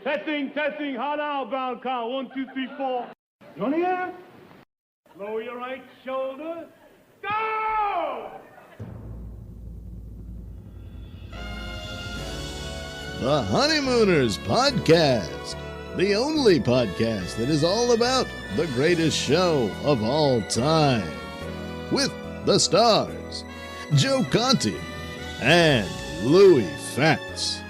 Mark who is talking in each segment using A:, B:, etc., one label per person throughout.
A: Testing. Hot outbound count. 1, 2, 3, 4. You want to hear? Lower your right shoulder. Go!
B: The Honeymooners Podcast. The only podcast that is all about the greatest show of all time. With the stars, Joe Conti and Louis Fatts.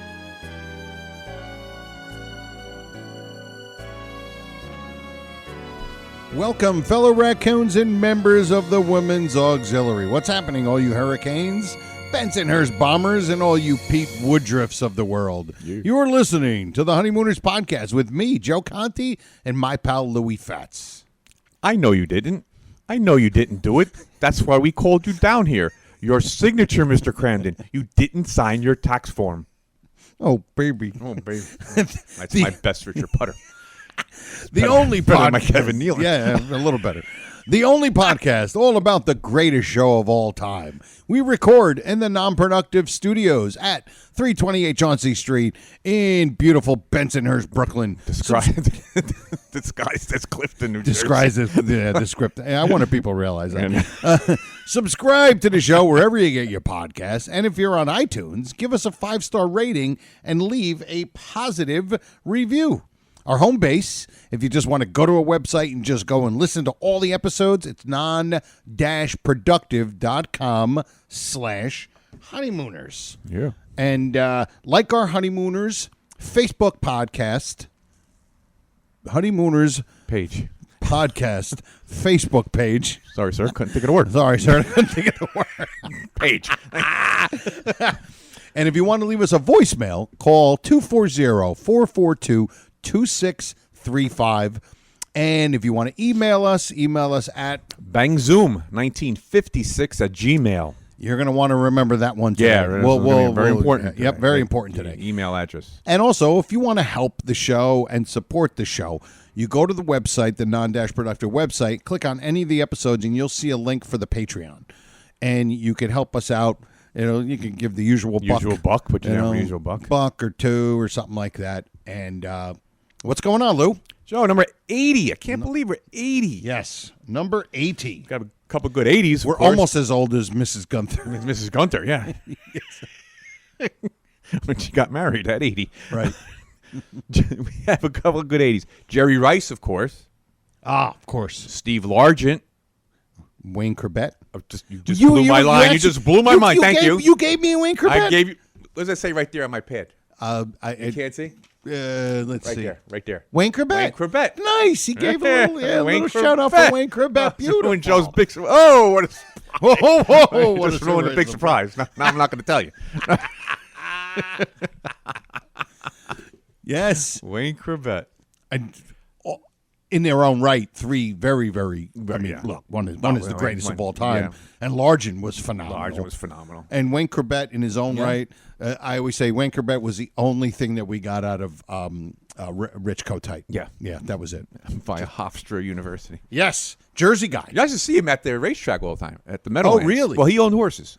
C: Welcome, fellow raccoons and members of the Women's Auxiliary. What's happening, all you hurricanes, Bensonhurst bombers, and all you Pete Woodruffs of the world? You're listening to the Honeymooners Podcast with me, Joe Conti, and my pal Louis Fatts.
D: I know you didn't. I know you didn't do it. That's why we called you down here. Your signature, Mr. Crandon. You didn't sign your tax form.
C: Oh, baby.
D: That's my best Richard Putter.
C: The only
D: better than
C: podcast,
D: my Kevin Nealon.
C: Yeah, a little better. The only podcast all about the greatest show of all time. We record in the Non-Productive studios at 328 Chauncey Street in beautiful Bensonhurst, Brooklyn.
D: Disguised as Clifton, New Jersey.
C: Disguised as the script. I wanted people to realize that. Subscribe to the show wherever you get your podcasts. And if you're on iTunes, give us a 5-star rating and leave a positive review. Our home base, if you just want to go to a website and just go and listen to all the episodes, it's non-productive.com/honeymooners.
D: Yeah.
C: And like our Honeymooners Facebook podcast, Honeymooners
D: Page.
C: Podcast Facebook page.
D: Sorry, sir. Couldn't think of the word.
C: Sorry, sir. I couldn't think of the word.
D: Page.
C: And if you want to leave us a voicemail, call 240-442-2635. And if you want to email us at
D: bangzoom1956@gmail.
C: You're going to want to remember that one today.
D: Yeah, very important.
C: Yep, very important today.
D: Email address.
C: And also, if you want to help the show and support the show, you go to the website, the Non-Productive website, click on any of the episodes, and you'll see a link for the Patreon. And you can help us out. You know, you can give the usual buck.
D: Put you down for usual buck.
C: Buck or two or something like that. And what's going on, Lou?
D: Joe, number 80. I can't believe we're 80.
C: Yes, number 80.
D: Got a couple good 80s.
C: We're almost as old as Mrs. Gunther.
D: Mrs. Gunther, yeah. When she got married at 80.
C: Right.
D: We have a couple of good 80s. Jerry Rice, of course.
C: Ah, of course.
D: Steve Largent.
C: Wayne Corbett.
D: You just blew my line. You just blew my mind. Thank you.
C: You gave me a Wayne Corbett?
D: I gave you. What does it say right there on my pad? You can't see?
C: Let's see.
D: Right there.
C: Wayne Corbett.
D: Wayne Corbett.
C: Nice. He gave a little shout out for Wayne Corbett. Beautiful.
D: When Joe's big. Oh, what a surprise.
C: Whoa. What
D: just ruined a big surprise. Now I'm not going to tell you.
C: Yes.
D: Wayne Corbett.
C: And in their own right, three very, very. I mean, look, one is the greatest of all time, and Largent was phenomenal. And Wayne Corbett in his own right. I always say Wayne Corbett was the only thing that we got out of Rich Kotite.
D: Yeah,
C: that was it.
D: Via Hofstra University.
C: Yes, Jersey guy.
D: You guys usuld see him at the racetrack all the time at the Meadowlands.
C: Oh, really?
D: Well, he owned horses.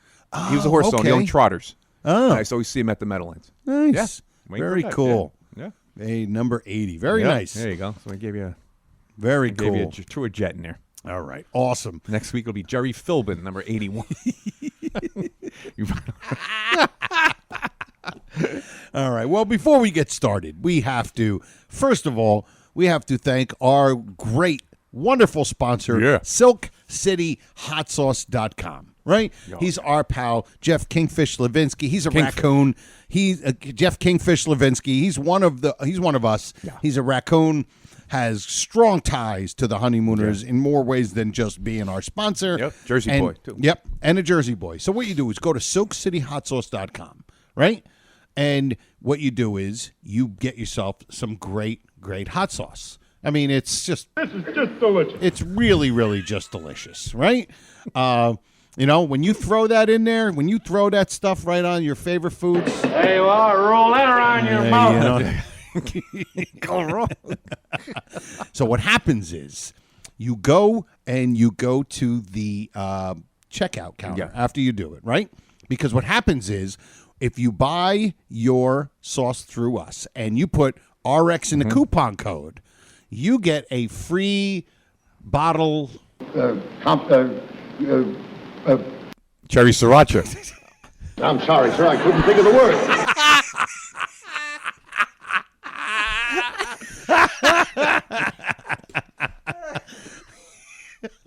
D: He was a horse owner. He owned trotters.
C: Oh,
D: I always see him at the Meadowlands.
C: Nice.
D: Yeah.
C: Very cool.
D: Yeah.
C: Hey, number 80. Very nice.
D: There you go. So I gave you
C: very cool.
D: Threw a jet in there.
C: All right. Awesome.
D: Next week will be Jerry Philbin, number 81.
C: All right. Well, before we get started, we have to, first of all, thank our great, wonderful sponsor, SilkCityHotSauce.com. Right? He's our pal, Jeff Kingfish Levinsky. He's a raccoon. He's Jeff Kingfish Levinsky. He's one of us. Yeah. He's a raccoon. Has strong ties to the Honeymooners in more ways than just being our sponsor.
D: Yep, Jersey boy, too.
C: Yep, and a Jersey boy. So what you do is go to SilkCityHotSauce.com, right? And what you do is you get yourself some great hot sauce. I mean, this is just delicious. It's really, really just delicious, right? You know, when you throw that in there, when you throw that stuff right on your favorite foods.
A: Hey, well, roll that around your mouth.
C: You know, go wrong. So what happens is you go to the checkout counter after you do it, right? Because what happens is if you buy your sauce through us and you put RX in the coupon code, you get a free bottle.
D: Cherry Sriracha.
E: I'm sorry, sir. I couldn't think of the word.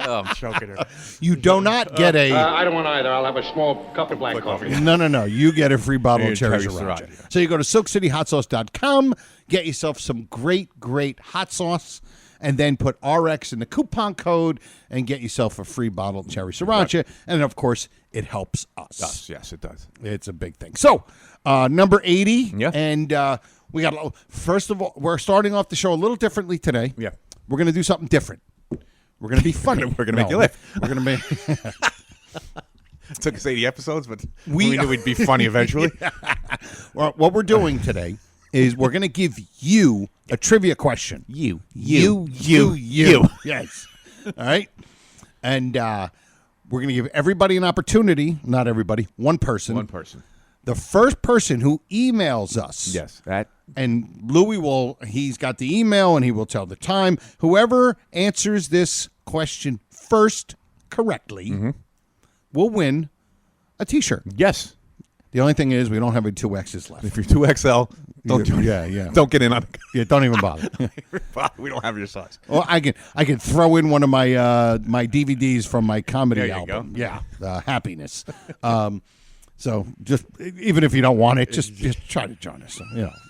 D: Oh, I'm choking her.
C: You do not get a.
E: I don't want either. I'll have a small cup of black coffee.
C: No. You get a free bottle of cherry
D: Cherry
C: sriracha.
D: Sriracha.
C: So you go to SilkCityHotSauce.com, get yourself some great hot sauce, and then put RX in the coupon code and get yourself a free bottle of cherry sriracha. Right. And, of course, it helps us.
D: Yes, it does.
C: It's a big thing. So, number 80.
D: Yeah.
C: And we got, first of all, we're starting off the show a little differently today.
D: Yeah.
C: We're going to do something different. We're going to be funny.
D: We're going to make you laugh.
C: We're going to make...
D: It took us 80 episodes, but we knew we'd be funny eventually.
C: Well, what we're doing today is we're going to give you a trivia question. You. Yes. All right? And we're going to give everybody an opportunity. Not everybody. One person.
D: One person.
C: The first person who emails us.
D: Yes. That.
C: And Louis he's got the email and he will tell the time. Whoever answers this question first correctly will win a T-shirt.
D: Yes.
C: The only thing is we don't have any 2Xs left.
D: If you're 2XL, don't join.
C: Yeah.
D: Don't get in on it.
C: Yeah, don't even bother.
D: We don't have your size.
C: Well, I can throw in one of my my DVDs from my comedy
D: There you
C: album.
D: go.
C: Yeah, Happiness. So just even if you don't want it, just try to join us.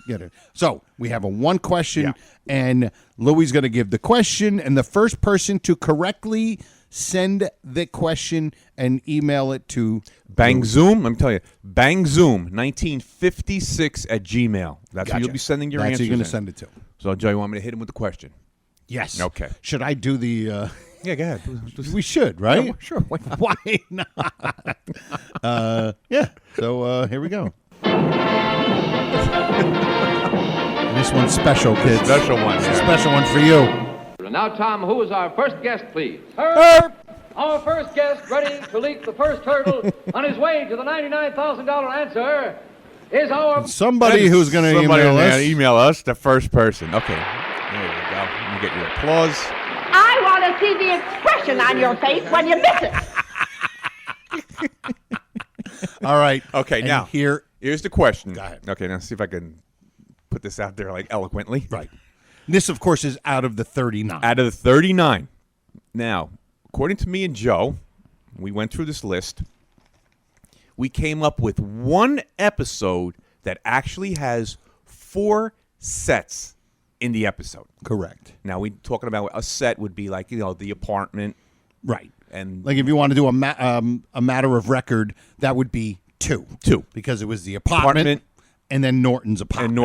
C: Get it. So we have a one question, and Louie's going to give the question, and the first person to correctly send the question and email it to
D: Bang Zoom. Let me tell you, Bang Zoom 1956 at Gmail. That's who you'll be sending your
C: That's
D: answers.
C: who you're going to
D: in.
C: send it to.
D: So, Joe, you want me to hit him with the question?
C: Yes.
D: Okay.
C: Should I do the?
D: Yeah, go ahead.
C: We should, right?
D: Yeah, sure. Why not?
C: Why not? Yeah. So here we go. This one's special, kids.
D: Special one.
C: It's a special one for you.
F: And now, Tom, who is our first guest, please?
C: Herb!
F: Our first guest, ready to leap the first hurdle on his way to the $99,000 answer, is our...
C: Somebody who's going to
D: email us, the first person. Okay. There you go. Let me get your applause.
G: I want to see the expression on your face when you miss it.
C: All right.
D: Okay,
C: and
D: now, here's the question.
C: Go ahead.
D: Okay, now see if I can put this out there like eloquently.
C: Right. This, of course, is out of the 39.
D: Out of the 39. Now, according to me and Joe, we went through this list. We came up with one episode that actually has 4 sets in the episode.
C: Correct.
D: Now, we talking about a set would be like, the apartment.
C: Right.
D: And
C: like if you want to do a matter of record, that would be 2.
D: 2.
C: Because it was the apartment and then Norton's apartment.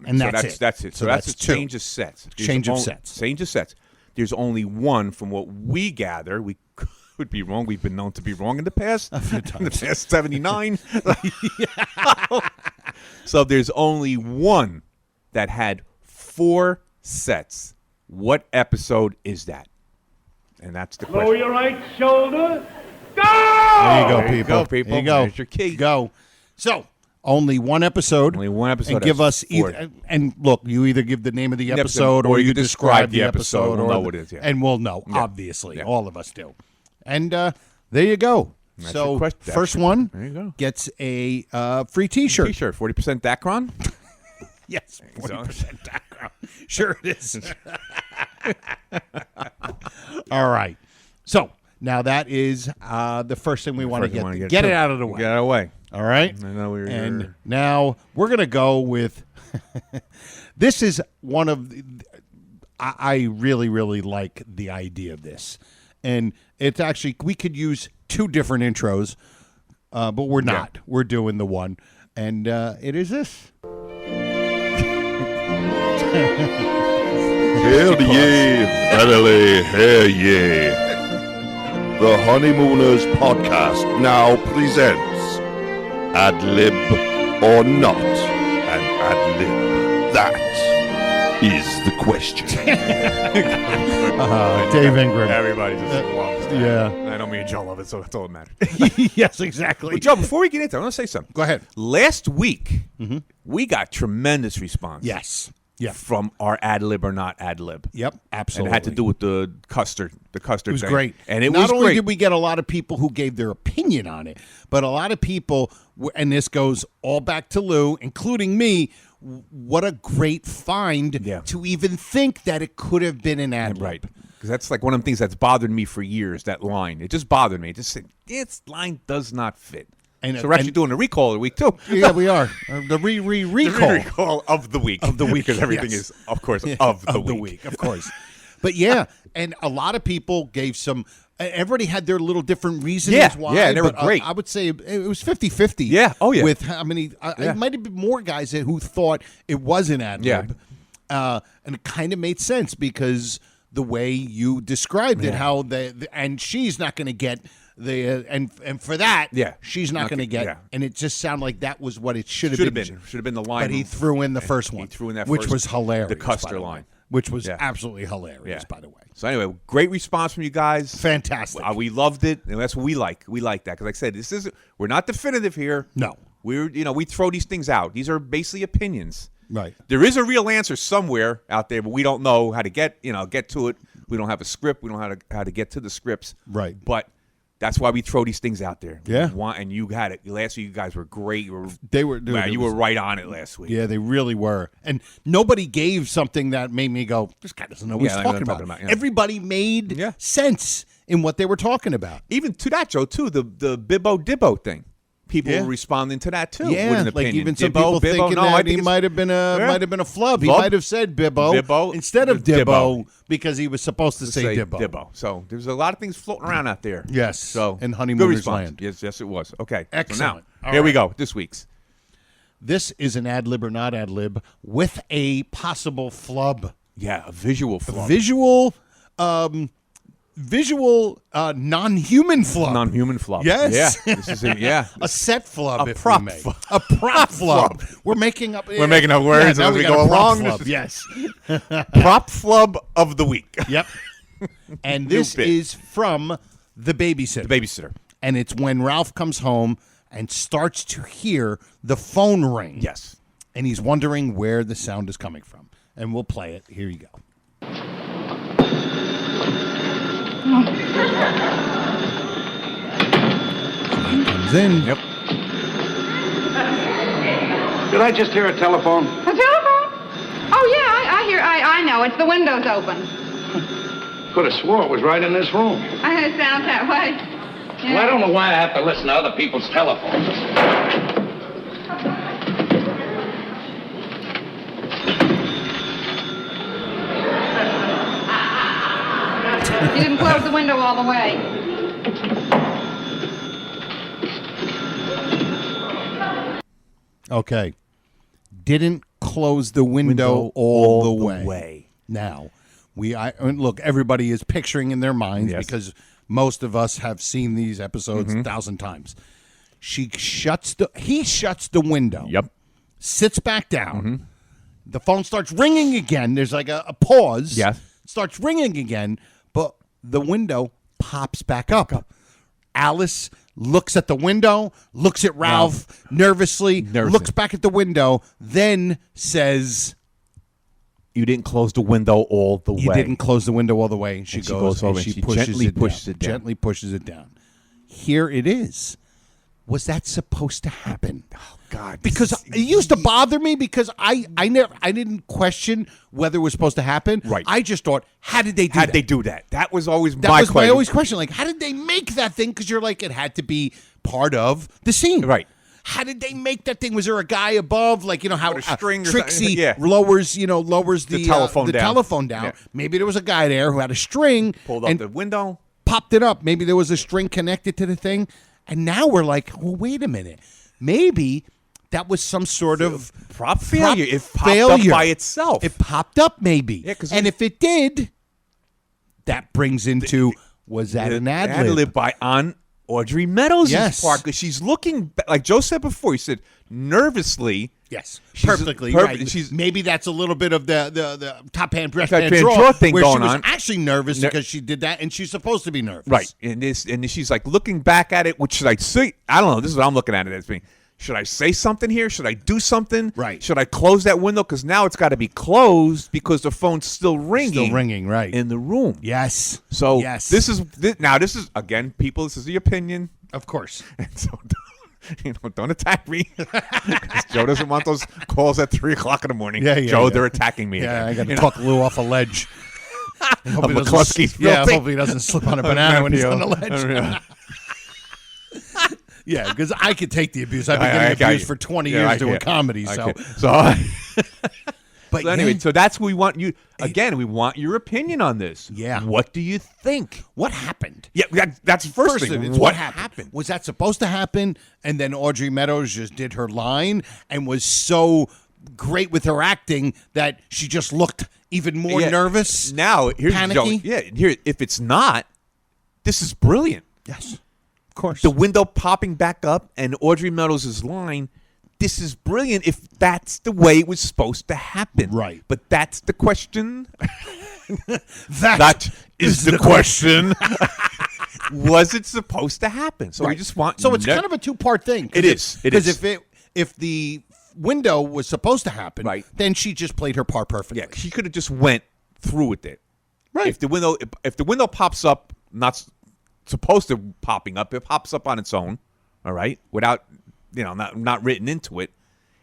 D: And that's it. That's it. So that's a
C: 2.
D: change of sets.
C: Change of sets.
D: Change of sets. There's only one from what we gather. We could be wrong. We've been known to be wrong in the past.
C: A few times.
D: In the past 79. So there's only one that had 4 sets. What episode is that? And that's the question.
A: Lower your right shoulder. Go!
C: There you go,
D: There you
C: people.
D: go, people.
C: There you go.
D: There's your key.
C: Go. So, only one episode.
D: Only one episode.
C: And give
D: That's
C: us either. And look, you either give the name of the episode
D: or
C: or
D: you
C: you
D: describe
C: describe
D: the
C: the
D: episode.
C: episode.
D: We'll
C: or
D: know what it is, yeah.
C: And we'll know,
D: Yeah.
C: obviously.
D: Yeah.
C: All of us do. And there you go.
D: That's
C: So,
D: your question.
C: first one
D: There you go.
C: gets a free T-shirt.
D: T-shirt, 40% Dacron.
C: Yes,
D: So-
C: 40% Dacron. Sure it is. All right. So, now that is the first thing we want to get it out of the way.
D: Get it out of the way.
C: All right?
D: I know we were.
C: And now we're going to go with this is one of the, I really, really like the idea of this. And it's actually, we could use 2 different intros, but we're not. Yeah. We're doing the one. And it is this.
H: Hell yeah, verily, hell yeah. The Honeymooners podcast now presents Ad Lib or Not an Ad Lib. That is the question.
C: Dave Ingram.
D: Everybody just loves that.
C: Yeah.
D: I know me and Joe love it, so that's all that matters.
C: Yes, exactly.
D: But Joe, before we get into it, I want to say something.
C: Go ahead.
D: Last week, we got tremendous response.
C: Yes.
D: from our ad lib or not ad lib.
C: Yep, absolutely.
D: And it had to do with the custard. The custard.
C: It was
D: thing.
C: great,
D: and it
C: not
D: was
C: only
D: great.
C: did we get a lot of people who gave their opinion on it, but a lot of people, and this goes all back to Lou, including me. What a great find to even think that it could have been an ad lib.
D: Right. Because that's like one of the things that's bothered me for years, that line. It just bothered me. It just said, this line does not fit.
C: And,
D: so we're actually doing a recall of the week, too.
C: Yeah, we are. The recall.
D: The recall of the week.
C: Of the week.
D: Because everything is, of course, of the week.
C: Of course. But yeah, and a lot of people gave some, everybody had their little different reasons why.
D: Yeah, they were great.
C: I would say it was 50-50.
D: Yeah, oh yeah.
C: With how many, it might have been more guys who thought it was an ad lib. And it kind of made sense because the way you described it, how and she's not going to get the and for that, she's not going to get, and it just sounded like that was what it should have been.
D: Should have been the line.
C: But he threw in the first one.
D: He threw in that
C: which
D: first,
C: was hilarious.
D: The Custer line.
C: Which was absolutely hilarious, by the way.
D: So anyway, great response from you guys.
C: Fantastic.
D: We loved it, and that's what we like. We like that because, like I said, we're not definitive here.
C: No,
D: we throw these things out. These are basically opinions.
C: Right.
D: There is a real answer somewhere out there, but we don't know how to get to it. We don't have a script. We don't know how to get to the scripts.
C: Right.
D: But that's why we throw these things out there.
C: Yeah.
D: And you had it. Last week, you guys were great. You
C: were
D: right on it last week.
C: Yeah, they really were. And nobody gave something that made me go, this guy doesn't know what he's talking about. Everybody made sense in what they were talking about.
D: Even to that, Joe, too, the Bibbo Dibbo thing. People were responding to that too.
C: Yeah,
D: with an
C: like
D: opinion.
C: even some
D: Dibbo,
C: people thinking that he might have been a flub. He might have said Bibbo instead of Dibbo because he was supposed to say Dibbo.
D: So there's a lot of things floating around out there.
C: Yes.
D: So
C: in Honeymooners land.
D: Yes, it was. Okay.
C: Excellent.
D: So now, here we go. This week's.
C: This is an ad lib or not ad lib with a possible flub.
D: Yeah, a visual flub.
C: Visual non-human flub.
D: Non-human flub.
C: Yes.
D: Yeah. This is a
C: set flub.
D: A prop flub.
C: A prop flub. We're making up.
D: We're making up words as we go along.
C: Yes.
D: Prop flub of the week.
C: Yep. And this is from The Babysitter.
D: The Babysitter.
C: And it's when Ralph comes home and starts to hear the phone ring.
D: Yes.
C: And he's wondering where the sound is coming from. And we'll play it. Here you go. So he comes in.
D: Yep.
E: Did I just hear a telephone?
G: A telephone? Oh, yeah, I know. It's the window's open.
E: Could have swore it was right in this room.
G: It sounds that way. Yeah.
E: Well, I don't know why I have to listen to other people's telephones.
G: You didn't close the window all the way.
C: Okay. Didn't close the window all the way. Now, look, everybody is picturing in their minds because most of us have seen these episodes 1,000 times. He shuts the window.
D: Yep.
C: Sits back down. The phone starts ringing again. There's like a pause.
D: Yes.
C: Starts ringing again, but the window pops back up. Alice looks at the window, looks at Ralph nervously, looks back at the window, then says,
D: "You didn't close the window all the way.
C: You didn't close the window all the way." She goes over
D: and
C: she
D: gently pushes it down.
C: Gently pushes it down. Here it is. Was that supposed to happen?
D: Oh God!
C: Because it used to bother me because I didn't question whether it was supposed to happen.
D: Right.
C: I just thought, how did they do that?
D: How did they do that? That was always
C: my question. Like, how did they make that thing? Because you're like, it had to be part of the scene.
D: Right.
C: How did they make that thing? Was there a guy above? Like, you know, how
D: a string
C: Trixie lowers the telephone down.
D: Yeah.
C: Maybe there was a guy there who had a string.
D: Pulled up the window.
C: Popped it up. Maybe there was a string connected to the thing. And now we're like, well, wait a minute. Maybe that was some sort of
D: prop failure. It popped up by itself.
C: It popped up, maybe.
D: Yeah,
C: and if it did, that brings into, was that an ad lib?
D: By on Audrey Meadows' part. Because she's looking, like Joe said before, he said, nervously.
C: Yes, perfectly. Right. Maybe that's a little bit of the top hand, breast hand draw
D: thing
C: where
D: going
C: she was
D: on.
C: Actually nervous because she did that, and she's supposed to be nervous.
D: Right. And she's like looking back at it, which is like, see, I don't know. This is what I'm looking at it as being. should I say something here? Should I do something?
C: Right.
D: Should I close that window? Because now it's got to be closed because the phone's still ringing.
C: Still ringing, right.
D: In the room.
C: Yes.
D: So
C: yes.
D: this is, again, people, this is the opinion.
C: Of course.
D: And so, don't attack me. 'Cause Joe doesn't want those calls at 3 o'clock in the morning.
C: Yeah,
D: Joe, they're attacking me.
C: Yeah,
D: again.
C: I got to talk Lou off a ledge. Hope he doesn't-
D: McCluskey's
C: hope he doesn't slip on a banana when he's on the ledge. Yeah, because I could take the abuse. I've been getting abused for 20 years doing comedy. So
D: But anyway, so that's what we want you. Again, we want your opinion on this.
C: Yeah.
D: What do you think?
C: what happened?
D: Yeah, that's the first thing.
C: It's
D: What happened?
C: Was that supposed to happen? And then Audrey Meadows just did her line and was so great with her acting that she just looked even more nervous.
D: Now, here's
C: panicky.
D: Joe. If it's not, this is brilliant.
C: Yes, of course.
D: The window popping back up and Audrey Meadows' line. This is brilliant if that's the way it was supposed to happen.
C: Right.
D: But that's the question.
C: that
D: is the question. Was it supposed to happen? So we just want.
C: So it's kind of a two-part thing.
D: It is.
C: Because if the window was supposed to happen,
D: right,
C: then she just played her part perfectly.
D: Yeah, she could have just went through with it.
C: Right.
D: If the window pops up, not supposed to popping up, it pops up on its own. All right, without not written into it,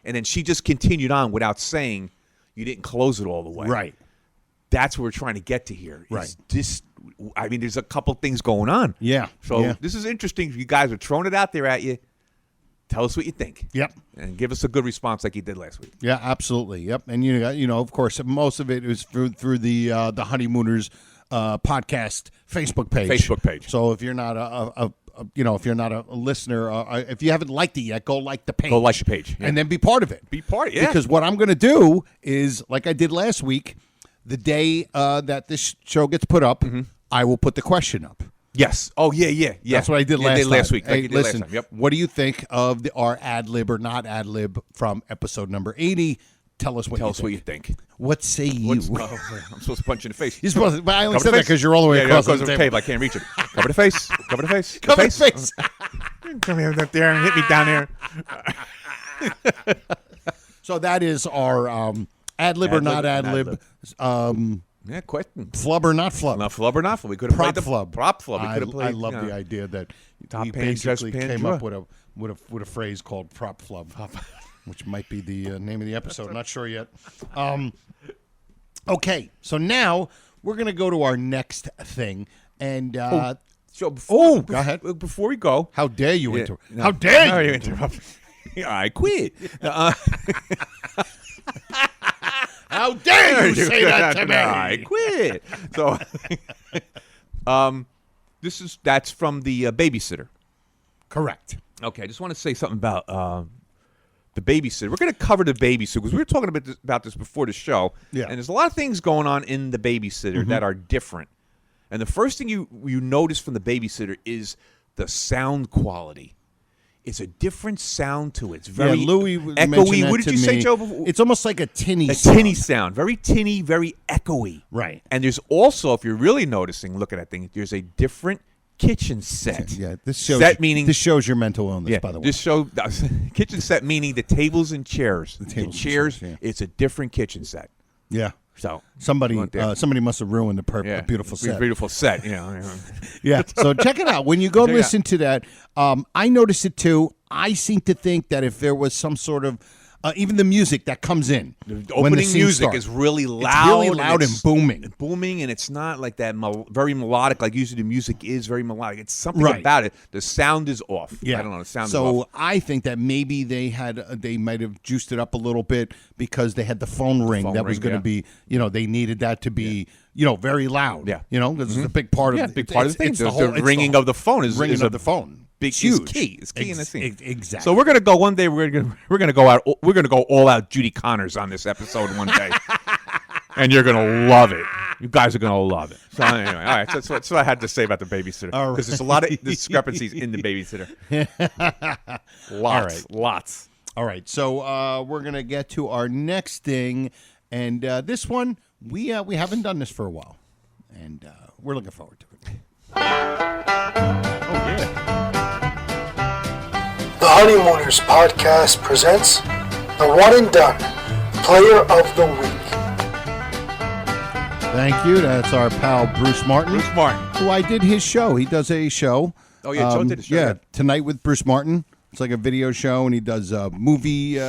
D: and then she just continued on without saying you didn't close it all the way.
C: Right.
D: That's what we're trying to get to here.
C: Right.
D: There's a couple things going on.
C: Yeah.
D: So this is interesting. You guys are throwing it out there at you. Tell us what you think.
C: Yep.
D: And give us a good response like you did last week.
C: Yeah, absolutely. Yep. And of course, most of it is through the Honeymooners podcast Facebook page. So if you're not if you're not a listener, if you haven't liked it yet, go like the page.
D: Go like the page. Yeah.
C: And then be part of it.
D: Be part of it, yeah.
C: Because what I'm going to do is, like I did last week, the day that this show gets put up, I will put the question up.
D: Yes. Oh, yeah.
C: That's what I did last
D: week.
C: Hey,
D: Like
C: listen,
D: last time. Yep.
C: what do you think of our ad lib or not ad lib from episode number 80? Tell us what you think. What say you?
D: I'm supposed to punch you in the face.
C: You're supposed to, but I only said that because you're all the way across the table.
D: I can't reach it. Cover the face. Cover the face.
C: Cover the face.
D: Come here up there and hit me down there.
C: So that is our ad lib or not ad lib.
D: Yeah, question.
C: Flub or not flub?
D: Not flub or not flub. We could have played the
C: flub.
D: Prop flub. We could have played.
C: I love the idea that
D: Top
C: we
D: pan,
C: basically
D: dress pan,
C: came
D: drawer.
C: up with a phrase called prop flub, which might be the name of the episode. Not sure yet. Okay, so now we're gonna go to our next thing, and
D: So
C: go ahead.
D: Before we go,
C: how dare you
D: Yeah,
C: interrupt?
D: no.
C: How dare
D: How
C: you
D: you interrupt? I quit.
C: How dare you say that to me?
D: I quit. So, that's from the babysitter.
C: Correct.
D: Okay, I just want to say something about the babysitter. We're going to cover the babysitter because we were talking about this before the show.
C: Yeah.
D: And there's a lot of things going on in the babysitter that are different. And the first thing you notice from the babysitter is the sound quality. It's a different sound to it. It's very
C: Louis
D: echoey. What did you say, Joe? Before?
C: It's almost like a tinny
D: Tinny sound. Very tinny, very echoey.
C: Right.
D: And there's also, if you're really noticing, look at that thing, there's a different kitchen set.
C: Yeah, this shows
D: set meaning
C: this shows your mental illness, by the way.
D: This show kitchen set meaning the tables and chairs. The
C: tables and
D: chairs,
C: chairs,
D: it's a different kitchen set.
C: Yeah.
D: So
C: somebody
D: want that.
C: somebody must have ruined a beautiful set.
D: Beautiful set,
C: Yeah. So check it out. When you go listen to that, I noticed it too. I seem to think that if there was some sort of even the music that comes in,
D: the
C: when the
D: opening
C: scene
D: music
C: starts,
D: is really loud.
C: It's really loud and booming.
D: Booming, and it's not like that very melodic, like usually the music is very melodic. It's something
C: Right.
D: about it. The sound is off.
C: Yeah.
D: I don't know. The sound is
C: so
D: off.
C: I think that maybe they might have juiced it up a little bit because they had the phone ring
D: phone
C: that was
D: ring,
C: going to be, they needed that to be, very loud.
D: Yeah.
C: This is a big part of
D: big part of the thing.
C: It's
D: The
C: whole
D: ringing of the phone is
C: ringing
D: is
C: of
D: a
C: the phone.
D: It's
C: huge.
D: key. It's key in the scene.
C: Exactly.
D: So we're gonna go one day. We're gonna go out. We're gonna go all out Judy Connors on this episode one day, and you're gonna love it. You guys are gonna love it. So anyway, all right. So that's what I had to say about the babysitter because there's a lot of discrepancies in the babysitter. Lots.
C: All right. So we're gonna get to our next thing, and this one we haven't done this for a while, and we're looking forward to it.
H: The
I: The Honeymooners podcast presents the one and done Player of the Week.
C: Thank you. That's our pal Bruce Martin.
D: Bruce Martin.
C: Who I did his show. He does a show.
D: Oh, yeah, Joe did a show.
C: Yeah, Tonight with Bruce Martin. It's like a video show, and he does movie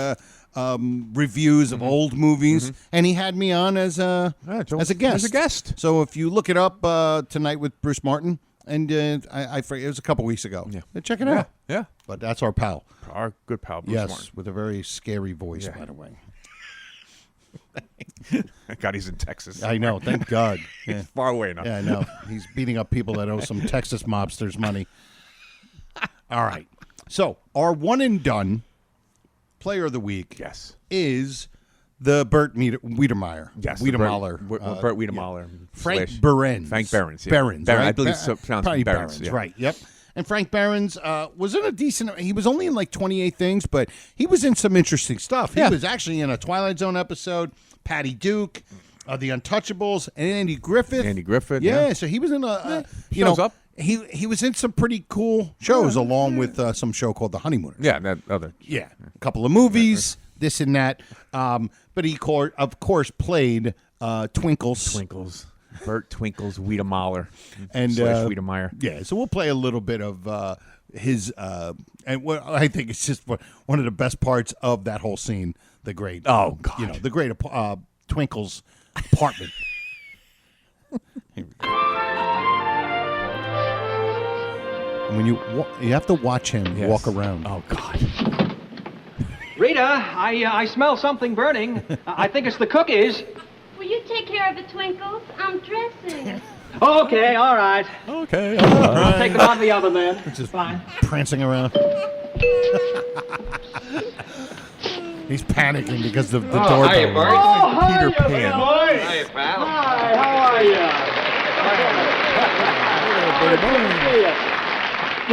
C: reviews of old movies. And he had me on as a guest. So if you look it up, Tonight with Bruce Martin, and I forget, it was a couple weeks ago. Yeah. Check it out.
D: Yeah.
C: But that's our pal.
D: Our good pal, Bruce Martin.
C: Yes, with a very scary voice, by the way.
D: Thank God he's in Texas.
C: I know. Thank God. Yeah.
D: He's far away now.
C: Yeah, I know. He's beating up people that owe some Texas mobsters money. All right. So our one and done Player of the Week is the Bert Wiedemeyer.
D: Yes.
C: Wiedemeyer.
D: Bert Wiedemeyer.
C: Frank Behrens.
D: Frank Behrens. Yeah.
C: Behrens.
D: Right?
C: Right?
D: I believe it's pronounced
C: Probably
D: Behrens. Yeah.
C: Right. Yep. And Frank Behrens was in a decent. He was only in like 28 things, but he was in some interesting stuff. He was actually in a Twilight Zone episode. Patty Duke, The Untouchables, and Andy Griffith. Yeah. So he was in a.
D: Shows up.
C: He was in some pretty cool shows along with some show called The Honeymooners.
D: Yeah, that other.
C: Yeah, a couple of movies, this and that. But he, of course, played Twinkles.
D: Bert Twinkles Wiedemeyer.
C: And
D: Wiedemeyer.
C: Yeah, so we'll play a little bit of his, and what I think it's just one of the best parts of that whole scene. The great,
D: oh God,
C: the great Twinkles apartment. When you have to watch him walk around.
D: Oh God.
F: Rita, I smell something burning. I think it's the cookies.
J: Will you take care of the Twinkles? I'm dressing.
F: Okay, all right.
C: Okay,
F: I'll take them out of the oven then.
C: It's just
F: fine.
C: Prancing around. He's panicking because of the doorbell.
E: Hiya, Bert.
F: Oh,
C: Peter
F: hiya,
C: Pan.
F: boy.
E: Hiya, pal.
F: Hi, how are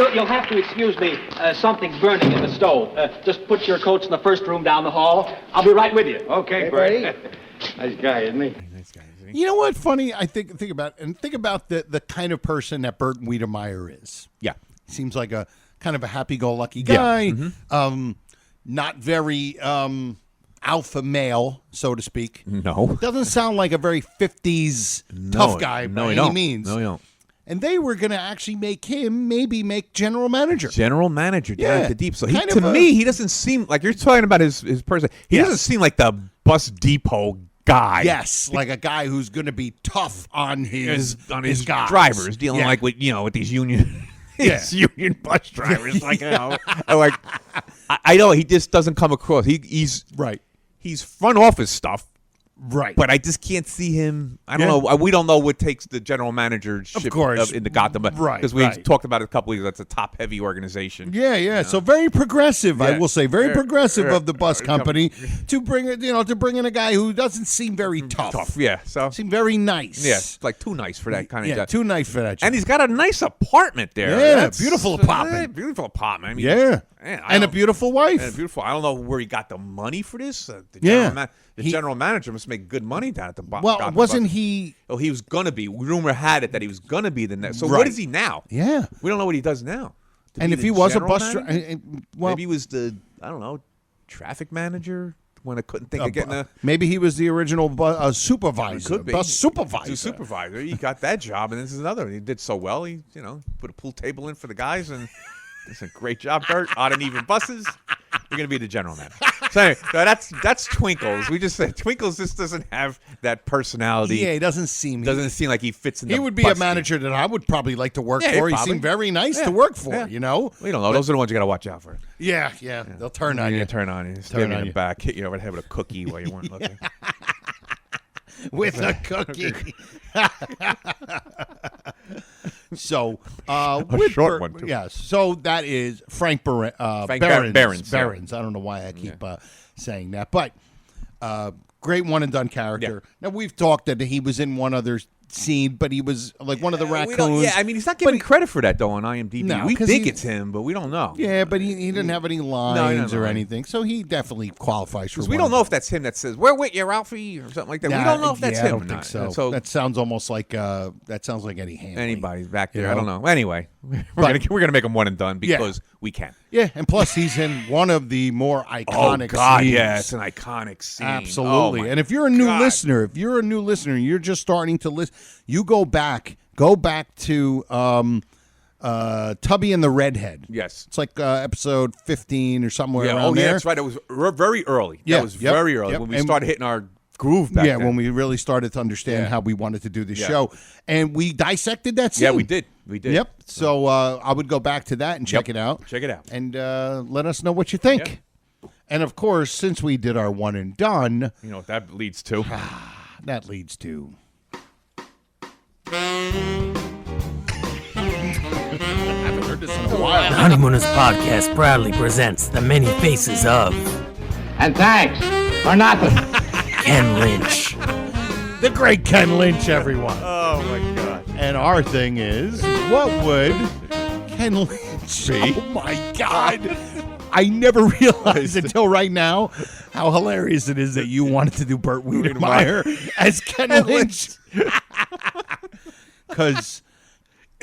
F: you? You'll have to excuse me. Something's burning in the stove. Just put your coats in the first room down the hall. I'll be right with you.
E: Okay, Bert. Nice guy, isn't he?
C: You know what? Funny. I think about the kind of person that Bert Wiedemeyer is.
D: Yeah,
C: seems like a kind of a happy-go-lucky guy.
D: Yeah. Mm-hmm.
C: Not very alpha male, so to speak.
D: No,
C: doesn't sound like a very 50s tough guy by any means.
D: No, you don't.
C: And they were going to actually make him make general manager.
D: General manager down at the deep. So
C: Kind
D: to
C: of
D: me, he doesn't seem like you're talking about his person. He doesn't seem like the bus depot guy.
C: Yes, like a guy who's going to be tough on his guys.
D: Drivers, dealing like with these union. Union bus drivers, like I know he just doesn't come across. He's
C: right.
D: He's front office stuff,
C: right?
D: But I just can't see him. I don't know. We don't know what takes the general managership
C: of course
D: in the Gotham, but
C: right?
D: Because we talked about it a couple of weeks. That's a top heavy organization.
C: Yeah. You know? So very progressive, I will say, very progressive of the bus company to bring in a guy who doesn't seem very tough.
D: Yeah. So
C: seem very nice.
D: Yeah. It's like too nice for that kind of job.
C: Too nice for that job.
D: And he's got a nice apartment there.
C: Yeah, beautiful apartment.
D: Beautiful apartment. I mean,
C: yeah.
D: Man,
C: and a beautiful wife.
D: And beautiful. I don't know where he got the money for this. The general manager must make good money down at the bottom.
C: Well, wasn't he?
D: Oh, he was going to be. Rumor had it that he was going to be the next. So what is he now?
C: Yeah.
D: We don't know what he does now.
C: And if he was a bus driver,
D: maybe he was the, I don't know, traffic manager when I couldn't think of getting a.
C: Maybe he was the original supervisor.
D: Could be.
C: Bus supervisor.
D: Supervisor. He got that job, and this is another. He did so well. He, put a pool table in for the guys, and it's a great job, Bert. Odd and even buses. You're going to be the general manager. So anyway, that's Twinkles. We just said Twinkles just doesn't have that personality.
C: Yeah, he doesn't seem
D: like he fits in.
C: He would be a manager that I would probably like to work for. He seemed very nice to work for.
D: Yeah.
C: You know,
D: we don't know. Those are the ones you got to watch out for.
C: Yeah. They'll turn on you.
D: Turn on you. Stab you in the back. Hit you over the head with a cookie while you weren't looking.
C: With a cookie. So,
D: a short one too.
C: Yes. So that is Frank Behrens. Behrens. I don't know why I keep saying that, but great one and done character. Yeah. Now we've talked that he was in one other scene, but he was like one of the
D: We don't-
C: raccoons.
D: Yeah, I mean, he's not getting credit for that though on IMDb.
C: No,
D: we
C: 'cause
D: think
C: he-
D: it's him, but we don't know.
C: Yeah, but he didn't have any lines or anything, so he definitely qualifies for.
D: Because we don't know if that's him that says "We're with you, Ralphie" or something like that. We don't know if that's him.
C: I don't
D: or
C: think
D: not.
C: so.
D: So
C: That sounds almost like that sounds like Eddie Hanley.
D: anybody's back there.
C: You
D: I
C: know?
D: don't know. Anyway, we're gonna make him one and done because we can.
C: Yeah, and plus he's in one of the more iconic.
D: Oh God,
C: scenes.
D: yeah, it's an iconic scene.
C: Absolutely.
D: Oh, my
C: and if you're a new
D: God.
C: listener, and you're just starting to listen, you go back to Tubby and the Redhead.
D: Yes.
C: It's like episode 15 or somewhere
D: Yeah.
C: around
D: Oh, yeah.
C: there.
D: That's right. It was very early.
C: Yeah,
D: That was
C: yep,
D: very early
C: yep.
D: when we
C: And-
D: started hitting our groove back
C: Yeah,
D: then.
C: when we really started to understand how we wanted to do the show. And we dissected that scene.
D: Yeah, we did. We did.
C: Yep. So I would go back to that and check it out.
D: Check it out.
C: And let us know what you think. And, of course, since we did our one and done,
D: You know what that leads to?
C: that leads to... haven't heard this in a while.
K: The Honeymooners podcast proudly presents the many faces of
E: And thanks for nothing.
K: Ken Lynch.
C: The great Ken Lynch, everyone.
D: Oh my God.
C: And our thing is, what would Ken Lynch be? Oh, my God. I never realized until right now how hilarious it is that you wanted to do Burt Wiedemeyer as Ken Lynch. Because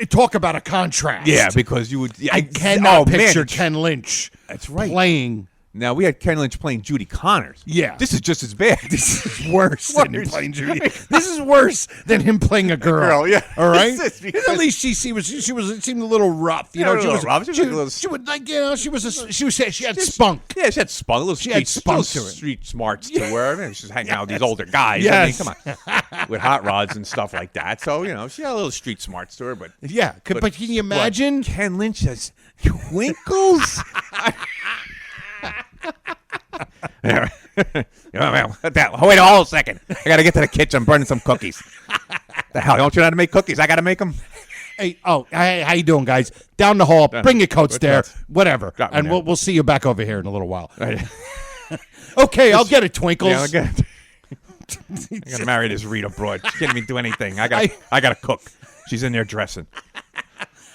C: talk about a contrast.
D: Yeah, because you would. Yeah,
C: I cannot
D: man,
C: picture Ken Lynch
D: That's right.
C: playing.
D: Now we had Ken Lynch playing Judy Connors.
C: Yeah.
D: This is just as bad.
C: This is worse than him playing Judy. This is worse than him playing a girl.
D: yeah.
C: All right.
D: This is because-
C: At least she seemed a little rough. You
D: Yeah,
C: know,
D: a little rough.
C: she would like she had spunk.
D: Yeah, she had spunk. A little
C: She had spunk to her.
D: street smarts to her. I mean, she's hanging out with these older guys.
C: Yes.
D: I mean, come on, with hot rods and stuff like that. So she had a little street smarts to her. But
C: Yeah, but can you imagine?
D: What, Ken Lynch has twinkles. Wait a whole second. I got to get to the kitchen. I'm burning some cookies. The hell, don't you know how to make cookies? I got to make them.
C: Hey, how you doing, guys? Down the hall. Bring your coats there. Whatever,
D: Got me
C: and
D: there.
C: we'll see you back over here in a little while. Okay, I'll get it, Twinkles.
D: Yeah, I'm gonna marry this Rita broad. She can't even do anything. I gotta cook. She's in there dressing.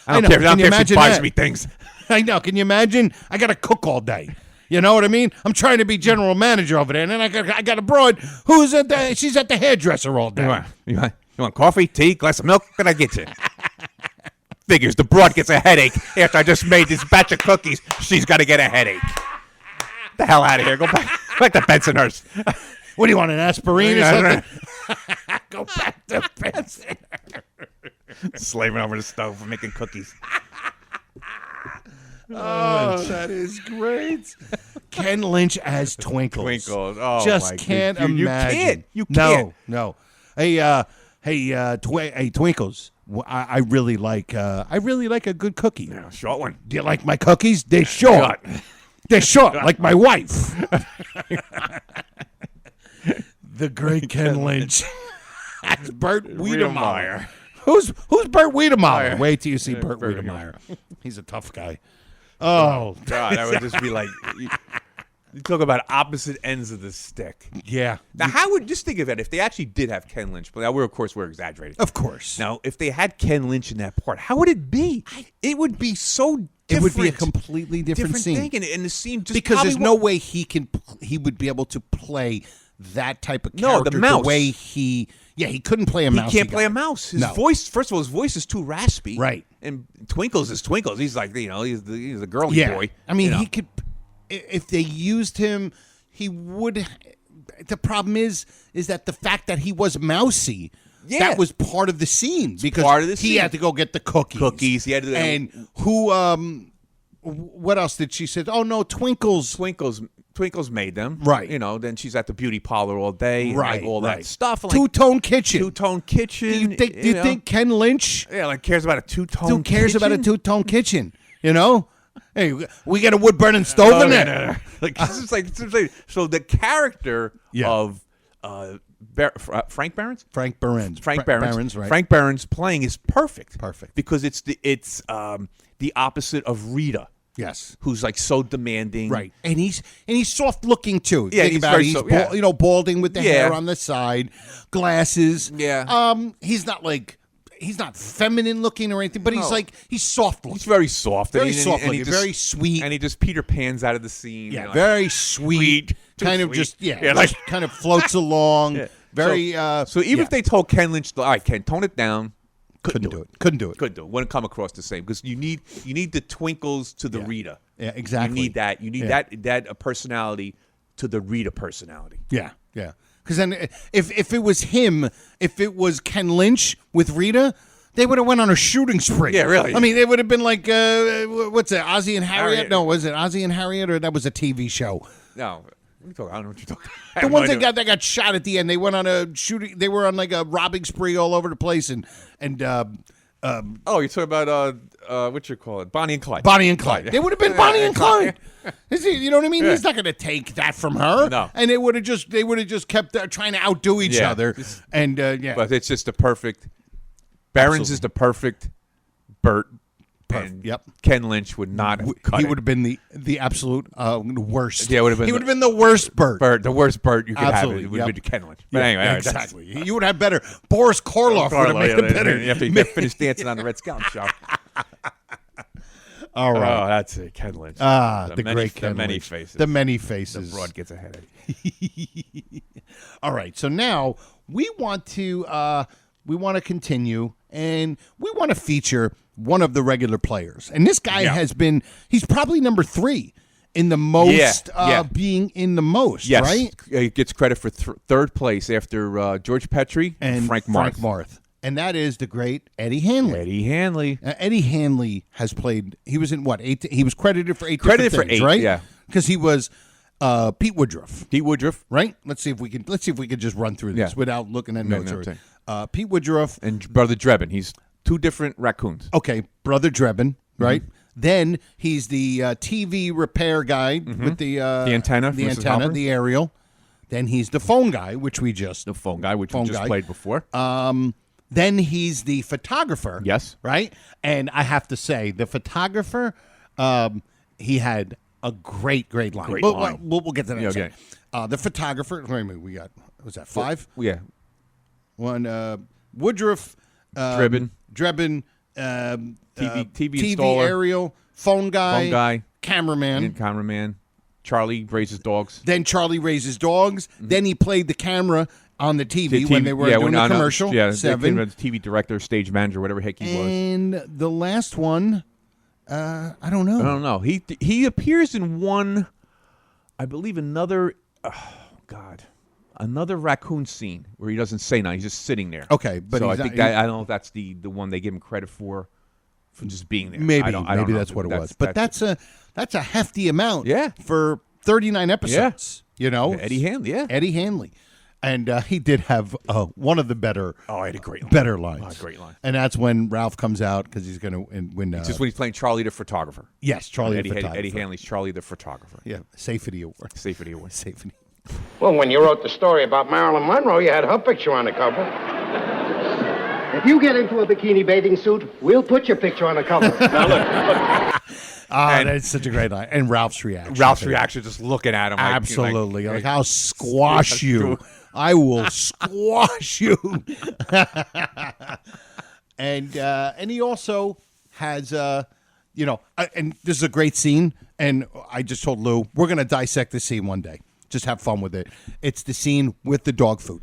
D: I don't care.
C: Can you
D: if she
C: imagine
D: buys
C: that?
D: me things.
C: I know. Can you imagine? I got to cook all day. You know what I mean? I'm trying to be general manager over there, and then I got a broad who's she's at the hairdresser all day.
D: You want coffee, tea, glass of milk? What can I get you? Figures the broad gets a headache after I just made this batch of cookies. She's got to get a headache. The hell out of here. Go back to Bensonhurst.
C: What do you want, an aspirin or something? Go back to Benson.
D: Slaving over the stove and making cookies.
C: Oh, that is great. Ken Lynch as Twinkles.
D: Twinkles. Oh,
C: just
D: my
C: can't
D: God.
C: imagine.
D: You can't.
C: No. Hey, Twinkles. I really like a good cookie.
D: Yeah, short one.
C: Do you like my cookies? They're short. They're short, like my wife. The great Ken Lynch. That's Burt Wiedemeyer. Who's Burt Wiedemeyer? Wait till you see Burt Wiedemeyer. He's a tough guy. Oh,
D: God, that would just be like you talk about opposite ends of the stick.
C: Yeah.
D: Now, how would just think of it if they actually did have Ken Lynch? But now we're exaggerating.
C: Of course.
D: Now, if they had Ken Lynch in that part, how would it be? It would be so different.
C: It would be a completely different scene.
D: Thing, and the scene just
C: because
D: probably
C: there's no way he would be able to play that type of
D: No,
C: character
D: the mouse.
C: way he couldn't play a mouse.
D: He can't play a mouse. His voice, first of all, his voice is too raspy.
C: Right.
D: And Twinkles is Twinkles. He's like, he's the girly boy.
C: I mean, he could, if they used him, he would. The problem is that the fact that he was mousy, that was part of the scene because
D: part of the
C: he
D: scene.
C: had to go get the cookies.
D: He had to,
C: and who? What else did she say? Oh no, Twinkles
D: made them.
C: Right.
D: Then she's at the beauty parlor all day.
C: Right.
D: And all that stuff. Like,
C: Two-tone kitchen.
D: Two-tone kitchen.
C: Do you think Ken Lynch?
D: Yeah, like cares about a two-tone.
C: Who cares
D: kitchen?
C: about a two-tone kitchen? Hey, we got a wood burning stove in there.
D: No. Like this is like so the character of Frank Behrens.
C: Frank Behrens. Right.
D: Frank Behrens playing is perfect.
C: Perfect.
D: Because it's the opposite of Rita.
C: Yes.
D: Who's like so demanding.
C: Right. And he's soft looking too.
D: Yeah,
C: Think
D: he's
C: about
D: very
C: it. He's
D: soft, yeah.
C: you know, balding with the
D: Yeah.
C: hair on the side, glasses.
D: Yeah.
C: He's not feminine looking or anything, but he's soft looking.
D: He's very soft.
C: Very
D: and he-
C: soft
D: and he
C: looking,
D: just-
C: very sweet.
D: And he just Peter Pans out of the scene.
C: Yeah,
D: you know,
C: very sweet.
D: Too
C: Kind of
D: sweet.
C: just
D: Yeah, like-
C: just kind of floats along.
D: Yeah.
C: Very
D: So even if they told Ken Lynch, all right, Ken, tone it down.
C: couldn't do it. Couldn't do it.
D: Couldn't do it. Wouldn't come across the same because you need the twinkles to the Rita.
C: Yeah, exactly.
D: You need that. You need that personality to the Rita personality.
C: Yeah, yeah. Because then if it was him, if it was Ken Lynch with Rita, they would have went on a shooting spree.
D: Yeah, really.
C: I mean, they would have been like, what's it, Ozzie and Harriet?
D: Harriet.
C: No, was it Ozzie and Harriet, or that was a TV show?
D: No, what are you talking? I don't know what you're talking.
C: The ones that got shot at the end, they went on a shooting. They were on like a robbing spree all over the place, and
D: Oh, you're talking about what you call it, Bonnie and Clyde.
C: Bonnie and Clyde. They would have been Bonnie and Clyde. You know what I mean?
D: Yeah.
C: He's not going to take that from her.
D: No.
C: And they would have just kept trying to outdo each
D: Yeah.
C: other. And yeah,
D: But it's just the perfect. Barron's is the perfect Bert. And
C: Yep.
D: Ken Lynch would not have cut
C: he
D: it.
C: would have been the absolute worst.
D: Yeah, would have been.
C: He would have been the worst Bert.
D: The worst Bert you could
C: Absolutely,
D: have. It would have been Ken Lynch. But
C: Yeah,
D: anyway, all right,
C: exactly. You would have better. Boris Karloff would have made it better.
D: You have to finish dancing on the Red Scout show.
C: All right.
D: Oh, that's it, Ken Lynch.
C: The
D: many,
C: great Ken
D: the many
C: Lynch.
D: faces.
C: The many faces.
D: The broad gets ahead.
C: All right. So now we want to continue, and we want to feature one of the regular players. And this guy he's probably number 3 in the most, being in the most,
D: Yes.
C: right?
D: He gets credit for third place after George Petrie and Frank Marth.
C: And that is the great Eddie Hanley.
D: Eddie Hanley.
C: Eddie Hanley has played. He was in what? 8? He was credited for 8.
D: Credited
C: different
D: for
C: things,
D: 8,
C: right?
D: yeah.
C: Because he was Pete Woodruff.
D: Pete Woodruff,
C: right? Let's see if we can just run through this without looking at notes.
D: No,
C: Pete Woodruff
D: and Brother Drebin. He's 2 different raccoons.
C: Okay, Brother Drebin, right? Then he's the TV repair guy with the
D: antenna,
C: the
D: Mrs.
C: antenna,
D: Halpern.
C: the aerial. Then he's the phone guy, which we just
D: we just played before.
C: Then he's the photographer.
D: Yes.
C: Right? And I have to say, the photographer, he had a great line.
D: Great
C: But
D: line.
C: We'll get to that in a
D: okay.
C: second. The photographer, wait a minute, we got, was that 5?
D: Yeah.
C: One, Woodruff.
D: Drebin.
C: TV
D: installer.
C: aerial, phone guy,
D: cameraman. Charlie raises dogs.
C: Then Charlie raises dogs. Then he played the camera on the TV when they were doing a commercial. 7.
D: TV director, stage manager, whatever heck he was.
C: And the last one, I don't know.
D: I don't know. He appears in one, I believe another raccoon scene where he doesn't say nothing. He's just sitting there.
C: Okay, but
D: so I
C: he's
D: think
C: not-
D: I don't know if that's the one they give him credit for just being there.
C: Maybe
D: I don't know.
C: that's what it was. But that's a hefty amount.
D: Yeah.
C: For 39 episodes. You know,
D: Eddie Hanley. Yeah,
C: Eddie Hanley. And he did have one of the better.
D: Oh, I had a great line.
C: Better lines.
D: Oh, great line.
C: And that's when Ralph comes out because he's going to win.
D: Just when he's playing Charlie the photographer.
C: Yes, Charlie the
D: Eddie
C: photographer.
D: Hanley's Charlie the photographer.
C: Yeah, Safety Award.
D: Safety Award.
C: Safety.
E: Well, when you wrote the story about Marilyn Monroe, you had her picture on the cover.
L: If you get into a bikini bathing suit, we'll put your picture on the cover.
E: Now, look.
C: That's such a great line. And Ralph's reaction.
D: Just looking at him.
C: Absolutely. Like, I'll squash you. I will squash you. And he also has, and this is a great scene. And I just told Lou, we're going to dissect this scene one day. Just have fun with it. It's the scene with the dog food.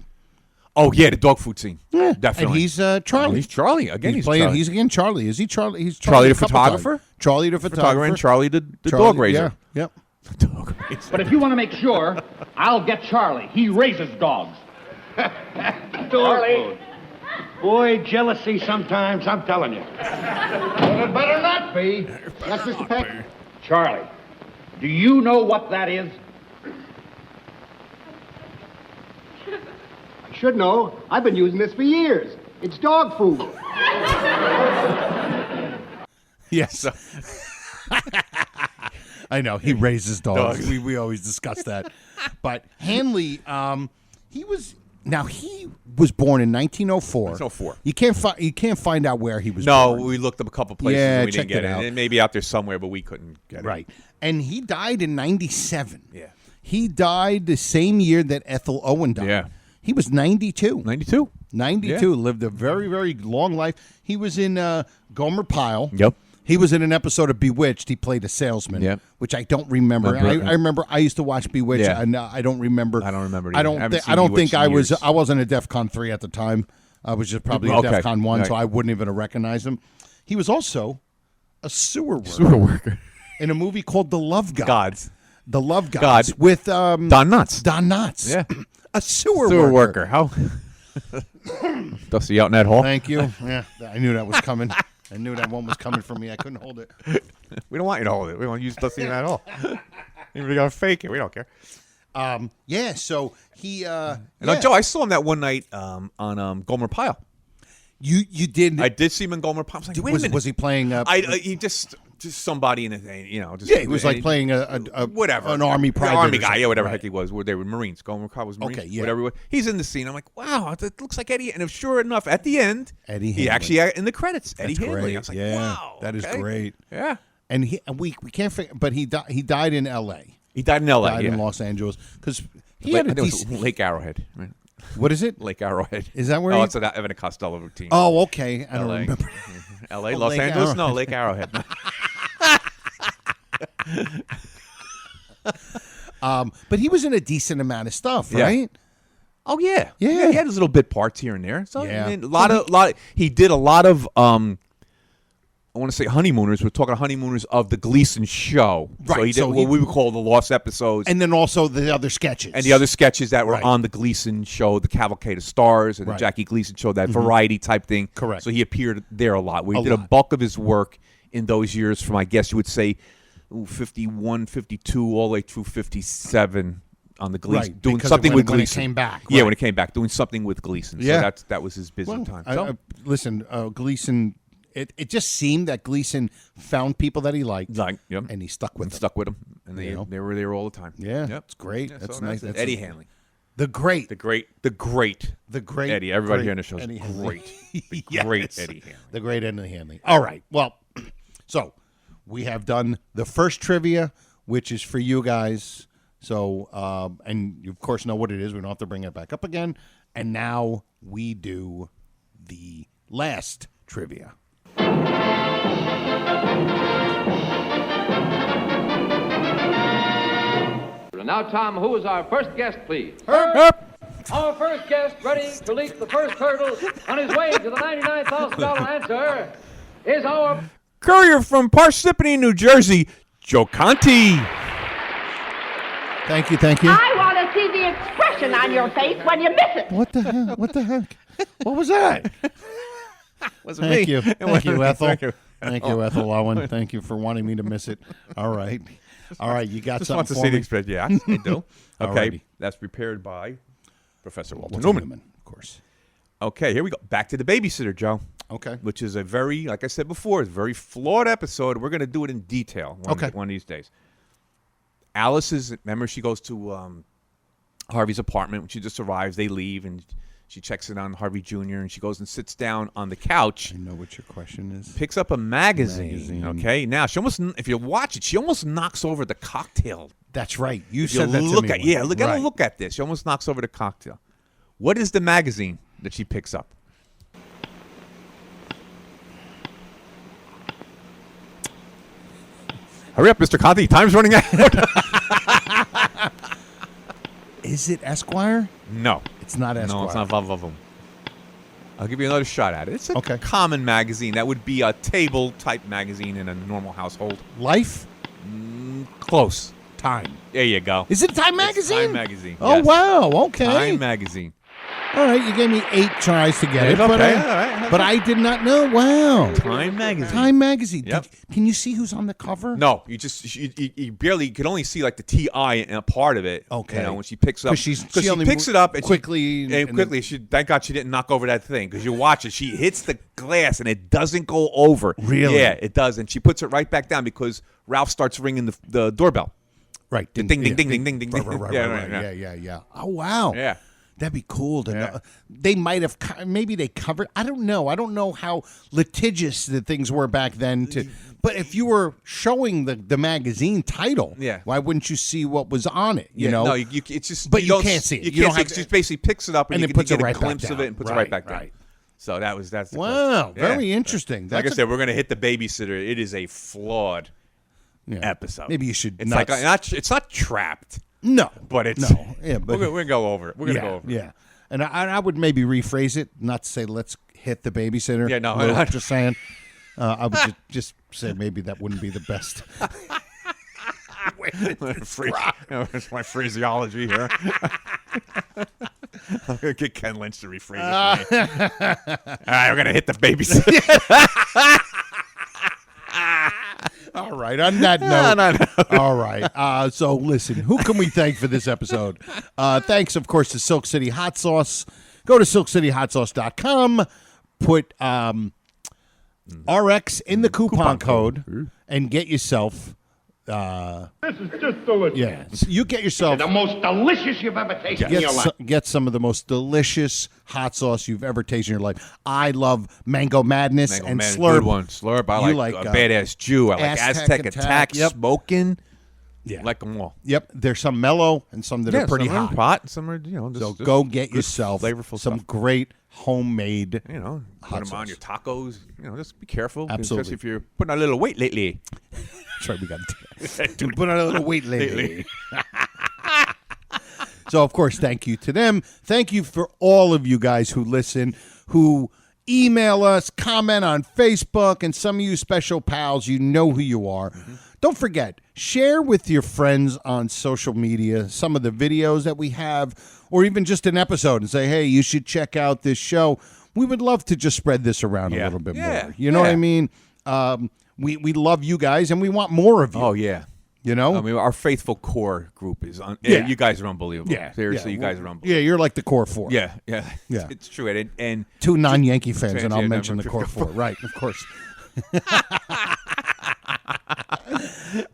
D: Oh, yeah, the dog food scene.
C: Yeah,
D: Definitely.
C: And he's Charlie.
D: He's Charlie. Again, he's
C: playing.
D: Charlie.
C: He's again Charlie. Is he Charlie? He's
D: Charlie the
C: a couple
D: photographer?
C: times. Charlie the photographer.
D: And Charlie the dog raiser.
C: Yeah. Yep.
D: Dog raiser.
F: But if you want to make sure, I'll get Charlie. He raises dogs.
E: Charlie. Boy, jealousy sometimes, I'm telling you. Well, it better not be.
L: Yes, Mr. Peck?
F: Charlie, do you know what that is?
L: I should know. I've been using this for years. It's dog food.
C: Yes. I know. He raises dogs. We always discuss that. But Hanley, he was Now he was born in 1904.
D: 1904.
C: You can't find out where he was
D: No,
C: born.
D: we looked up a couple places and we didn't get it.
C: out.
D: It may be out there somewhere, but we couldn't get it.
C: Right. And he died in 97.
D: Yeah.
C: He died the same year that Ethel Owen died.
D: Yeah.
C: He was 92.
D: 92.
C: 92. Lived a very, very long life. He was in Gomer Pyle.
D: Yep.
C: He was in an episode of Bewitched. He played a salesman,
D: Yep.
C: which I don't remember. I remember I used to watch Bewitched,
D: Yeah.
C: and I don't remember.
D: I don't remember it
C: I
D: either. I
C: don't.
D: haven't
C: I
D: seen
C: don't
D: Bewitched
C: think
D: in
C: I was.
D: years.
C: I wasn't a DEFCON 3 at the time. I was just probably a
D: Okay.
C: DEFCON 1,
D: Right.
C: so I wouldn't even have recognized him. He was also a sewer worker.
D: Sewer worker.
C: In a movie called The Love Gods.
D: Gods.
C: The Love Gods
D: God.
C: with
D: Don Knotts.
C: Don Knotts.
D: Yeah.
C: A sewer
D: Sewer
C: worker.
D: worker. How? Dusty out in that hole.
C: Thank you. Yeah, I knew that was coming. I knew that one was coming for me. I couldn't hold it.
D: We don't want you to hold it. We want to use Dusty in that hole. Even if we got to fake it, we don't care.
C: Yeah, so he...
D: Joe, I saw him that one night on Gomer Pyle.
C: You did...
D: I did see him in Gomer Pyle. I was like, wait a minute.
C: Was he playing...
D: he just somebody in a thing, just
C: yeah, he was like playing a
D: whatever,
C: an army private,
D: army guy, whatever
C: right.
D: heck he was. Where they were Marines. Gomer Pyle was Marines.
C: Okay, yeah.
D: Whatever. He's in the scene. I'm like, wow, it looks like Eddie. And sure enough, at the end,
C: Eddie
D: he
C: Hanley.
D: actually in the credits, Eddie
C: That's
D: Hanley.
C: great.
D: I was like,
C: yeah,
D: wow,
C: that is
D: okay.
C: great.
D: Yeah,
C: and we can't figure, but he died in L.A.
D: He died in L.A.
C: Died
D: yeah.
C: in Los Angeles because he
D: I
C: had a
D: think it was
C: decent.
D: Lake Arrowhead. Right?
C: What is it?
D: Lake Arrowhead.
C: Is that where?
D: Oh,
C: he-
D: it's an Evan Costello routine.
C: Oh, okay. I don't
D: LA.
C: remember.
D: L.A.
C: Oh,
D: Los
C: Lake
D: Angeles?
C: Arrowhead.
D: No, Lake Arrowhead.
C: But he was in a decent amount of stuff,
D: Yeah.
C: right?
D: Oh yeah.
C: Yeah.
D: He had his little bit parts here and there. So
C: Yeah.
D: I mean, he did a lot of I want to say Honeymooners. We're talking Honeymooners of the Gleason show.
C: Right,
D: So he did
C: so
D: what
C: he-
D: we would call the lost episodes.
C: And then also the other sketches.
D: And the other sketches that were
C: Right.
D: on the Gleason show, the Cavalcade of Stars, and
C: Right.
D: the Jackie Gleason show, that variety type thing.
C: Correct.
D: So he appeared there a lot. We
C: A
D: did a
C: lot.
D: bulk of his work in those years from, I guess you would say, 51, 52, all the way through 57 on the Gleason.
C: Right,
D: Doing
C: because
D: something
C: when
D: with
C: it
D: Gleason.
C: came back,
D: Yeah,
C: right.
D: when it came back. Doing something with Gleason.
C: Yeah.
D: So that was his busy
C: Well,
D: time. So,
C: listen, Gleason. It just seemed that Gleason found people that he liked,
D: yep.
C: and he stuck with them.
D: Stuck with him. And they
C: You know?
D: were there all the time.
C: Yeah,
D: Yep.
C: it's great.
D: Yeah,
C: That's
D: so
C: nice.
D: it.
C: That's
D: Eddie Hanley.
C: the great
D: The great Eddie. Everybody here in the show is
C: Eddie Hanley.
D: great. The
C: Yes.
D: great Eddie Hanley.
C: The great Eddie Hanley. All right. Well, so we have done the first trivia, which is for you guys. So, and you of course know what it is. We don't have to bring it back up again. And now we do the last trivia.
M: Now, Tom, who is our first guest, please?
N: Our first guest, ready to leap the first hurdle on his way to the $99,000 answer, is our...
D: Courier from Parsippany, New Jersey, Joe Conti.
C: Thank you. Thank you.
G: I want to see the expression on your face when you miss it.
C: What the heck? What the heck? What was that?
D: Wasn't
C: Thank
D: me.
C: you. Thank you, Ethel.
D: Thank you.
C: Thank you, Ethel Owen. Thank you for wanting me to miss it. All right. All right, you got
D: Just
C: something
D: wants to
C: for
D: see the
C: me?
D: expression. Yeah, I do. Okay,
C: Alrighty.
D: that's prepared by Professor Walter
C: Walter
D: Newman.
C: Newman, of course.
D: Okay, here we go. Back to the babysitter, Joe.
C: Okay.
D: Which is a very, like I said before, it's a very flawed episode. We're going to do it in detail one of these days. Alice's, remember, she goes to Harvey's apartment. When she just arrives, they leave, and she checks in on Harvey Jr., and she goes and sits down on the couch.
C: I know what your question is.
D: Picks up a magazine. Okay, now, she almost, if you watch it, she almost knocks over the cocktail.
C: That's right. You
D: If
C: said that to
D: look
C: me.
D: at, yeah, look at
C: Right.
D: look at this. She almost knocks over the cocktail. What is the magazine that she picks up? Hurry up, Mr. Conti. Time's running out.
C: Is it Esquire?
D: No.
C: It's not Esquire.
D: No, it's not Vavavum. I'll give you another shot at it. It's a common magazine. That would be a table-type magazine in a normal household.
C: Life?
D: Close.
C: Time.
D: There you go.
C: Is it Time
D: It's
C: Magazine?
D: Time Magazine.
C: Oh,
D: yes.
C: wow. Okay.
D: Time Magazine.
C: All right, you gave me 8 tries to get it,
D: Okay,
C: but,
D: all right.
C: but I did not know. Wow.
D: Time Magazine.
C: Time Magazine.
D: Yep.
C: Can you see who's on the cover?
D: No, you barely, you can only see like the TI and a part of it.
C: Okay.
D: You know, when she picks up.
C: 'Cause she
D: she
C: only
D: picks it up and
C: quickly
D: She,
C: and
D: quickly. Thank God she didn't knock over that thing, because you watch it. She hits the glass and it doesn't go over.
C: Really?
D: Yeah, it does. And she puts it right back down because Ralph starts ringing the doorbell.
C: Right.
D: Ding, ding, ding, ding, ding, ding, ding.
C: Right.
D: Yeah.
C: Yeah. Oh, wow.
D: Yeah.
C: That'd be cool to know. They might have, maybe they covered. I don't know. I don't know how litigious the things were back then. But if you were showing the magazine title, why wouldn't you see what was on it? You know,
D: no, it's just.
C: But you can't see it.
D: You can't see it. It just basically picks it up and you
C: puts
D: get
C: it right
D: a glimpse
C: back
D: of
C: down.
D: it and puts it right back down. So that's the
C: wow,
D: question.
C: very interesting.
D: Like I said, we're gonna hit the babysitter. It is a flawed episode.
C: Maybe you should.
D: It's like it's not Trapped.
C: No,
D: but it's
C: no. Yeah, but
D: we're gonna go over it. We're gonna go over it.
C: Yeah, and I would maybe rephrase it, not to say let's hit the babysitter.
D: Yeah, no,
C: I'm just saying. I would just say maybe that wouldn't be the best.
D: That's my phraseology here. I'm gonna get Ken Lynch to rephrase it. All right, we're gonna hit the babysitter.
C: All right. On that note,
D: No.
C: All right. So listen, who can we thank for this episode? Thanks, of course, to Silk City Hot Sauce. Go to silkcityhotsauce.com. Put RX in the coupon code and get yourself.
A: This is just delicious.
C: Yeah, you get yourself
E: the most delicious you've ever tasted in your life.
C: Get some of the most delicious hot sauce you've ever tasted in your life. I love Mango Madness and Slurp.
D: Good one, Slurp. I like Badass Jew. I like Aztec Attack. Smoking.
C: Yeah,
D: like them all.
C: Yep, there's some mellow and some that are pretty
D: some
C: hot.
D: Some are just,
C: so go get yourself
D: flavorful
C: some
D: stuff.
C: great homemade.
D: Put them on your tacos. Just be careful.
C: Absolutely,
D: especially if you're putting on a little weight lately.
C: That's right. We got to put on a little weight lately. So, of course, thank you to them. Thank you for all of you guys who listen, who email us, comment on Facebook, and some of you special pals, you know who you are. Don't forget, share with your friends on social media some of the videos that we have, or even just an episode and say, hey, you should check out this show. We would love to just spread this around a little bit more. You know what I mean? We love you guys, and we want more of you.
D: Oh, yeah.
C: You know?
D: I mean, our faithful core group is you guys are unbelievable.
C: Yeah.
D: Seriously, you guys are unbelievable.
C: Yeah, you're like the core four.
D: Yeah. It's true. And
C: two non-Yankee fans, and I'll mention the core four. Right, of course.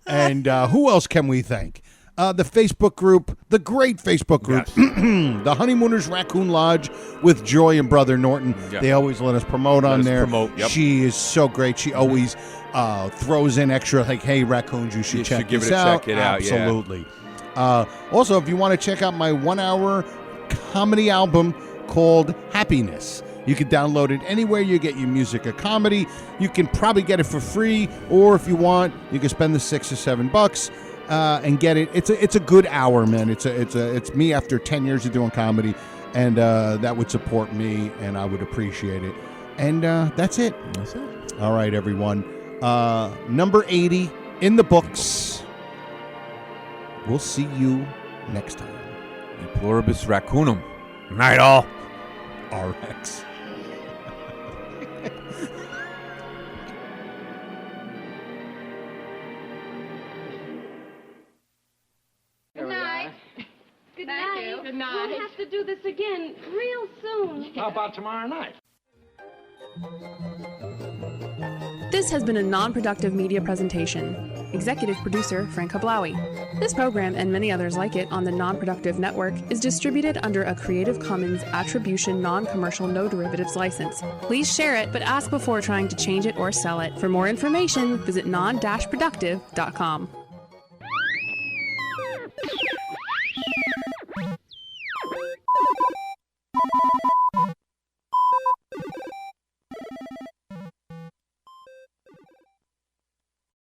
C: And who else can we thank? The Facebook group, the great Facebook group, the Honeymooners Raccoon Lodge with Joy and Brother Norton. Yeah. They always let us promote on there. She is so great. She always throws in extra, like, hey, raccoons, you should check this out.
D: Check it out.
C: Absolutely. Also, if you want to check out my 1-hour comedy album called Happiness, you can download it anywhere you get your music or comedy. You can probably get it for free, or if you want, you can spend the $6 or $7 and get it. It's a good hour, man. It's me after 10 years of doing comedy, and that would support me, and I would appreciate it. And that's it.
D: That's it.
C: All right, everyone. Number 80 in the books. We'll see you next time.
D: E pluribus raccoonum. Night all.
C: RX.
J: Good night. Good night. Good night. We'll have to do this again real soon.
E: How about tomorrow night?
O: This has been a non-productive media presentation. Executive producer Frank Hablawi. This program and many others like it on the Non-Productive Network is distributed under a Creative Commons Attribution Non-Commercial No Derivatives license. Please share it, but ask before trying to change it or sell it. For more information, visit non-productive.com.